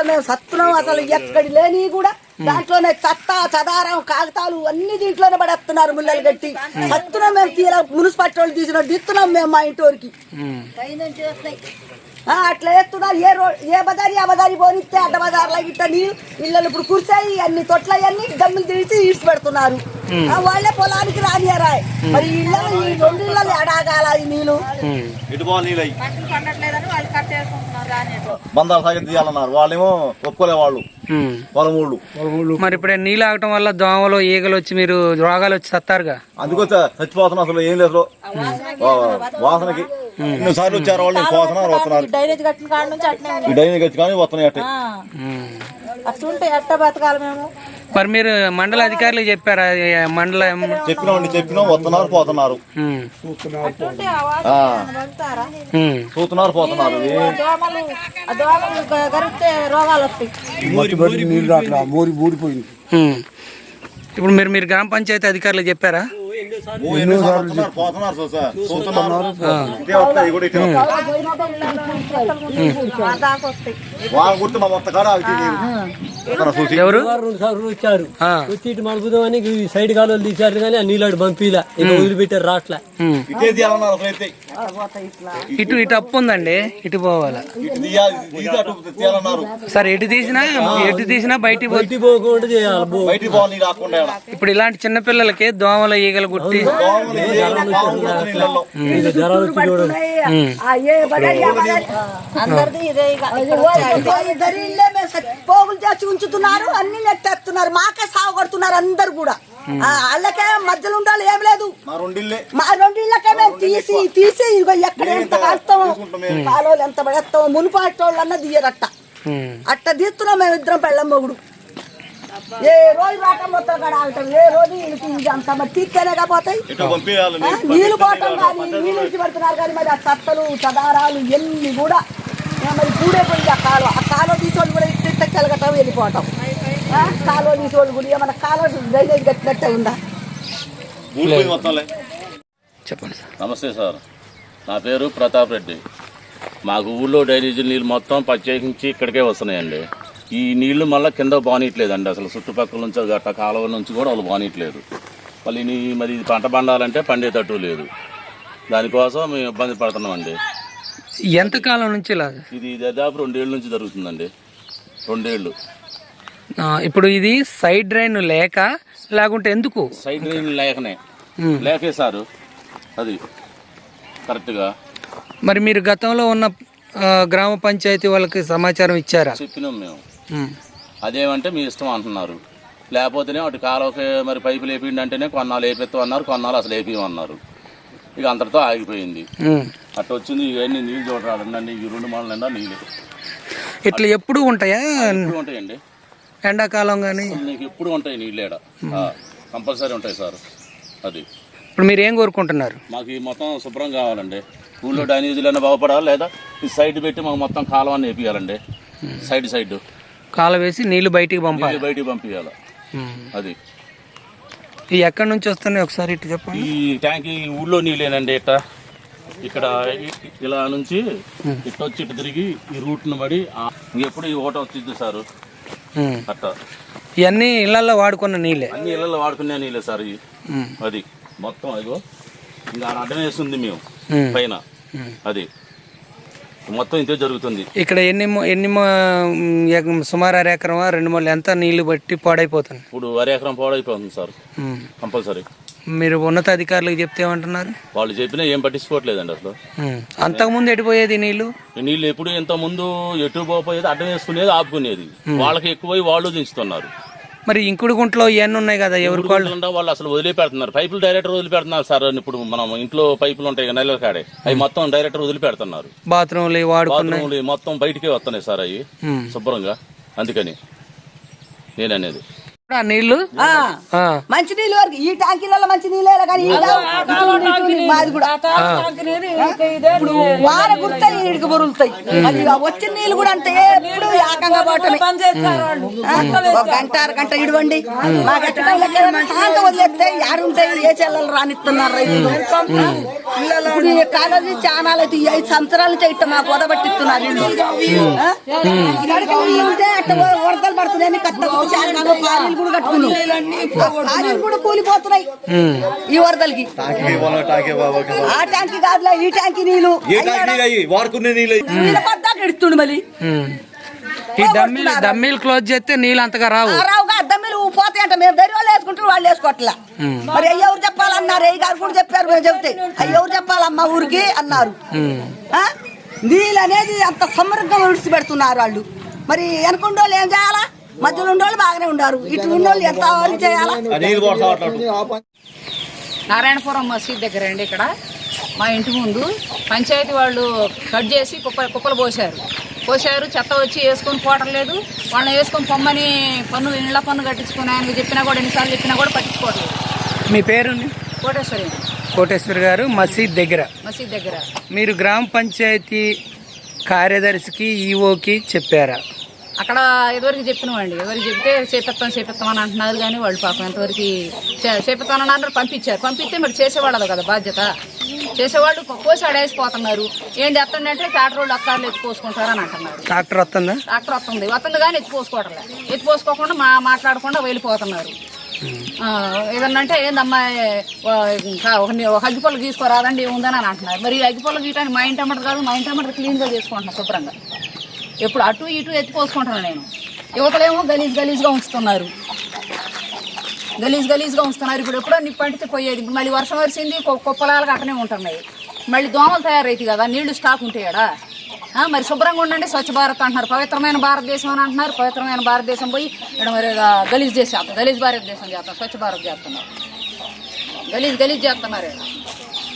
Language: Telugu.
అసలు మేము సత్తున్నాం అసలు ఎక్కడి లేని కూడా దాంట్లోనే చెత్త చదారం కాగితాలు అన్ని దీంట్లోనే పడేస్తున్నారు ముళ్ళలు కట్టి సత్తున్నాం మేము తీరా మున్సిపాలిటీ వాళ్ళు తీసిన దిస్తున్నాం మేము మా ఇంటి వరకు అట్లా ఎత్తున్నారు ఏ బజారి ఆ బజారి పోనిస్తే అడ్డ బజార్లో గిట్ట నీళ్ళు ఇళ్ళలు ఇప్పుడు కుర్చాయి అన్ని తొట్లయన్ని దమ్ములు తీసి ఈడ్చి పెడుతున్నారు వాళ్ళే పొలానికి రానియరా మరి ఇళ్ళలో ఈ 2 ఇళ్ళలు ఎడాగాల ఈ నీళ్ళు బంధాలు సాగి తీయాలన్నారు వాళ్ళేమో ఒప్పుకోలే వాళ్ళు పొలమూళ్ళు. మరి ఇప్పుడు నీళ్ళు ఆగటం వల్ల దోమలు ఈగలు వచ్చి మీరు రోగాలు వచ్చి సత్తారుగా అందుకో చచ్చిపోతున్నా అసలు ఏం లేదు వాసనకి ఎన్నోసార్లు వచ్చారు వాళ్ళు పోతున్నారు వస్తున్నారు డ్రైనేజ్ కట్టిన కాడ నుంచి ఈ డైనింగ్ వచ్చి కానీ వస్తున్నాయి అట్టే అట్లుంటే ఎట్ట బతకాలి మేము. మరి మీరు మండల అధికారులకు చెప్పారా? మండలం చెప్పినాం వస్తున్నారు పోతున్నారు చూస్తున్నారు పోతున్నారు దోమలు గరిస్తే రోగాలు వస్తాయి. నీళ్ళు రాట్లా మోరి ఊడిపోయింది. ఇప్పుడు మీరు గ్రామ పంచాయతీ అధికారులకు చెప్పారా? పోతున్నారు ఎవరు వచ్చారు వచ్చి ఇటు మలుపుదామని సైడ్ కాలువలు తీశారు కానీ ఆ నీళ్ళు పంపిలా ఇక వదిలిపెట్టారు రాట్లా. ఇటు అప్పు ఉందండి ఇటు పోవాలా సార్ ఎటు తీసినా బయటికి పోకుండా చేయాలి. ఇప్పుడు ఇలాంటి చిన్న పిల్లలకి దోమల ఈగలు గుట్టి జరాలు వచ్చి చూడండి. పోగులు చేసి ఉంచుతున్నారు అన్ని నెట్టేస్తున్నారు మాకే సాగు కొడుతున్నారు అందరు కూడా వాళ్ళకే మధ్యలో ఉండాలి ఏం లేదు మా 2 ఇళ్ళకే మేము తీసి ఇదిగో ఎక్కడ ఎంత కలుస్తామో కాలువలు ఎంత పడేస్తామో మునిపాటి వాళ్ళు అన్న తీయరట్ట అట్ట తీస్తున్నాం మేము ఇద్దరం పెళ్ళం మొగుడు ఏ రోజు రావటం మొత్తం కూడా ఆగటం ఏ రోజు ఇది అంత మరి తీస్తేనే కాపోతాయి నీళ్ళు పోవటం కానీ నీళ్ళు ఇచ్చి పెడుతున్నారు కానీ మరి ఆ చత్తలు చదారాలు ఎన్ని కూడా మరి కూడే పోయింది ఆ కాలువ తీసుకోండి కూడా ఇట్ట కలగటం వెళ్ళిపోవటం కాలువ తీసుకోండి కూడా ఏమన్నా కాలువ డ్రైనేజ్ కట్టినట్టే ఉందా? చెప్పండి సార్. నమస్తే సార్, నా పేరు ప్రతాప్ రెడ్డి. మాకు ఊళ్ళో డ్రైనేజీ నీళ్ళు మొత్తం ప్రత్యేకించి ఇక్కడికే వస్తున్నాయండి. ఈ నీళ్లు మళ్ళీ కింద బానీయట్లేదండి, అసలు చుట్టుపక్కల నుంచి గట్ట కాలువ నుంచి కూడా వాళ్ళు బానీయట్లేదు. మళ్ళీ మరి ఇది పంట పండాలంటే పండేటట్టు లేదు, దానికోసం మేము ఇబ్బంది పడుతున్నామండి. ఎంతకాలం నుంచి ఇది దాదాపు 2 ఏళ్ళ నుంచి జరుగుతుందండి. 2 ఏళ్ళు. ఇప్పుడు ఇది సైడ్ డ్రైన్ లేకుంటే ఎందుకు? సైడ్ డ్రైన్ లేకే సారు అది కరెక్ట్గా. మరి మీరు గతంలో ఉన్న గ్రామ పంచాయతీ వాళ్ళకి సమాచారం ఇచ్చారా? చెప్పినాం మేము. అదేమంటే మీ ఇష్టం అంటున్నారు, లేకపోతేనే అటు కాలువకి మరి పైపులు వేపిండి అంటేనే కొన్నాళ్ళు వేపిస్తాం అన్నారు, కొన్నాళ్ళు అసలు వేపిమన్నారు. ఇక అంతటితో ఆగిపోయింది. అట్లా వచ్చింది. ఇవన్నీ నీళ్ళు చూడరాదండి, ఈ 2 మాటలు నిండా నీళ్ళు ఇట్లా ఎప్పుడు ఉంటాయా? ఉంటాయండి, ఎండాకాలం కానీ నీకు ఎప్పుడు ఉంటాయి నీళ్ళు. ఏడ కంపల్సరీ ఉంటాయి సార్. అది ఇప్పుడు మీరు ఏం కోరుకుంటున్నారు? మాకు ఈ మొత్తం శుభ్రం కావాలండి. ఊళ్ళో డ్రైనేజీలైనా బాగుపడాలి, లేదా ఈ సైడ్ పెట్టి మాకు మొత్తం కాలువని వేపియాలండి. సైడ్ కాలువ వేసి నీళ్లు బయటికి పంపించాలి. అది ఈ ఎక్కడి నుంచి వస్తున్నాయి ఒకసారి ఇటు చెప్పండి. ఈ ట్యాంక్ ఈ ఊళ్ళో నీళ్ళేనండి. ఇక్కడ ఇలా నుంచి ఇట్లా వచ్చి ఇటు తిరిగి ఈ రూట్ను పడి ఎప్పుడు ఈ ఓట వచ్చింది సార్. అట్లా ఇవన్నీ ఇళ్లలో వాడుకున్న నీళ్ళే, అన్ని ఇళ్లలో వాడుకునే నీళ్ళే సార్. అది మొత్తం అదిగో ఇంకా అడ్డం వేస్తుంది మేము పైన. అది మొత్తం ఇంతే జరుగుతుంది. ఇక్కడ ఎన్ని సుమారు 1 ఎకరం 2 మూల ఎంత నీళ్లు బట్టి పాడైపోతుంది? ఇప్పుడు 1 ఎకరం పాడైపోతుంది సార్ కంపల్సరీ. మీరు ఉన్నత అధికారులకు చెప్తే ఏమంటున్నారు? వాళ్ళు చెప్పినా ఏం పట్టించుకోవట్లేదండి అసలు. అంతకుముందు ఎడిపోయేది నీళ్లు ఎప్పుడు ఇంత ముందు ఎటు పోయేది అడ్డం వేసుకునేది ఆపుకునేది. వాళ్ళకి ఎక్కువై వాళ్ళు దించుతున్నారు. మరి ఇంకుడు గుంట్లో ఇవన్నీ ఉన్నాయి కదా, ఎవరికి వాళ్ళు అసలు వదిలిపెడుతున్నారు. పైపులు డైరెక్టర్ వదిలిపెడుతున్నారు సార్. ఇప్పుడు మనం ఇంట్లో పైపులు ఉంటాయి నెలల కాడే, అవి మొత్తం డైరెక్టర్ వదిలిపెడుతున్నారు. బాత్రూమ్లు వాడుకున్నాయి మొత్తం బయటికే వస్తున్నాయి సార్ అవి శుభ్రంగా. అందుకని నేననేది ఆ నీళ్లు మంచి నీళ్ళు వరకు ఈ ట్యాంకీలలో మంచి నీళ్ళే కానీ మాది కూడా ఇప్పుడు వార గుర్తాయి ఈడికి బొరులుతాయి అది వచ్చిన నీళ్ళు కూడా అంతే ఎప్పుడు ఏకంగా పోవటమే ఒక గంట అరగంట ఇడవండి మా గంట వదిలేస్తే యారుంటాయి ఏ చెల్లెలు రానిస్తున్నారు రైతులు ఇప్పుడు ఈ కాలేజీ చానాలు అయితే 5 సంవత్సరాల నుంచి ఇట్ట మాకు వదబట్టిస్తున్నారు అట్ట వరదలు పడుతున్నాయని కట్టలు కూడా కట్టుకున్నాం కూడా కూలిపోతున్నాయి ఈ వరదలకి ఆ ట్యాంకీ కాదులే ఈ ట్యాంకీ నీళ్ళు పడ్డాక ఎడుతుండు మళ్ళీ ఈ డమ్మీలు క్లోజ్ చేస్తే నీళ్ళు అంతగా రావుగా దమ్మీలు పోతాయంట మేము దరి వాళ్ళు వేసుకుంటారు వాళ్ళు వేసుకోవట్లా మరి ఎవరు చెప్పాలన్నారు అయ్య గారు కూడా చెప్పారు మేము చెప్తే ఎవరు చెప్పాలమ్మా ఊరికి అన్నారు నీళ్ళు అనేది అంత సమృద్ధిగా విడిచిపెడుతున్నారు వాళ్ళు మరి వెనకుండోళ్ళు ఏం చేయాలా మధ్యలో ఉండోళ్ళు బాగానే ఉండారు ఇటు ఉన్నోళ్ళు ఎంత వరకు చేయాలా నారాయణపురం మసీద్ దగ్గర అండి ఇక్కడ మా ఇంటి ముందు పంచాయతీ వాళ్ళు కట్ చేసి కుప్పలు పోసారు చెత్త వచ్చి వేసుకొని పోవట్లేదు వాళ్ళని వేసుకొని పొమ్మని ఇళ్ల పన్ను కట్టించుకుని ఆయనకు చెప్పినా కూడా ఎన్నిసార్లు చెప్పినా కూడా పట్టించుకోవట్లేదు. మీ పేరు? కోటేశ్వరి గారు, మసీద్ దగ్గర. మీరు గ్రామ పంచాయతీ కార్యదర్శికి ఈఓకి చెప్పారా? అక్కడ ఎవరికి చెప్పినామండి, ఎవరికి చెప్తే చేపిస్తామని అంటున్నారు కానీ వాళ్ళు పాపం ఎంతవరకు చేపిస్తామని అన్నారు. పంపిస్తే మరి చేసేవాళ్ళు కదా బాధ్యత. చేసేవాళ్ళు కోసి ఆడేసిపోతున్నారు. ఏం చేస్తుందంటే ట్రాక్టర్ వాళ్ళు అక్కారులు ఎత్తిపోసుకుంటారని అంటున్నారు. ట్రాక్టర్ వస్తుంది కానీ ఎత్తిపోసుకోకుండా మాట్లాడకుండా వెళ్ళిపోతున్నారు. ఏదన్నంటే ఏందమ్మా అగ్గిపొలు గీసుకోరాదండి ఏముందని అని అంటున్నారు. మరి అగ్గిపొలు గీయటానికి మా ఇంటి అమ్మటి కాదు, మా ఇంటి అమ్మటి క్లీన్గా చేసుకుంటున్నాను శుభ్రంగా. ఎప్పుడు అటు ఇటు ఎత్తిపోసుకుంటున్నాను నేను. యువతలేమో గలీజ్గా ఉంచుతున్నారు. ఇప్పుడు ఎప్పుడో నిప్పు అంటితే పోయేది. ఇప్పుడు మళ్ళీ వర్షం వరిసింది, కుప్పలాలకు అట్టనే ఉంటున్నాయి. మళ్ళీ దోమలు తయారైతాయి కదా, నీళ్లు స్టాక్ ఉంటాయడా. మరి శుభ్రంగా ఉండండి, స్వచ్ఛ భారత్ అంటున్నారు. పవిత్రమైన భారతదేశం అని అంటున్నారు. పవిత్రమైన భారతదేశం పోయి ఇక్కడ మరి గలీజ్ భారతదేశం చేస్తాం, స్వచ్ఛ భారత్ చేస్తున్నారు. గలీజ్ చేస్తున్నారు.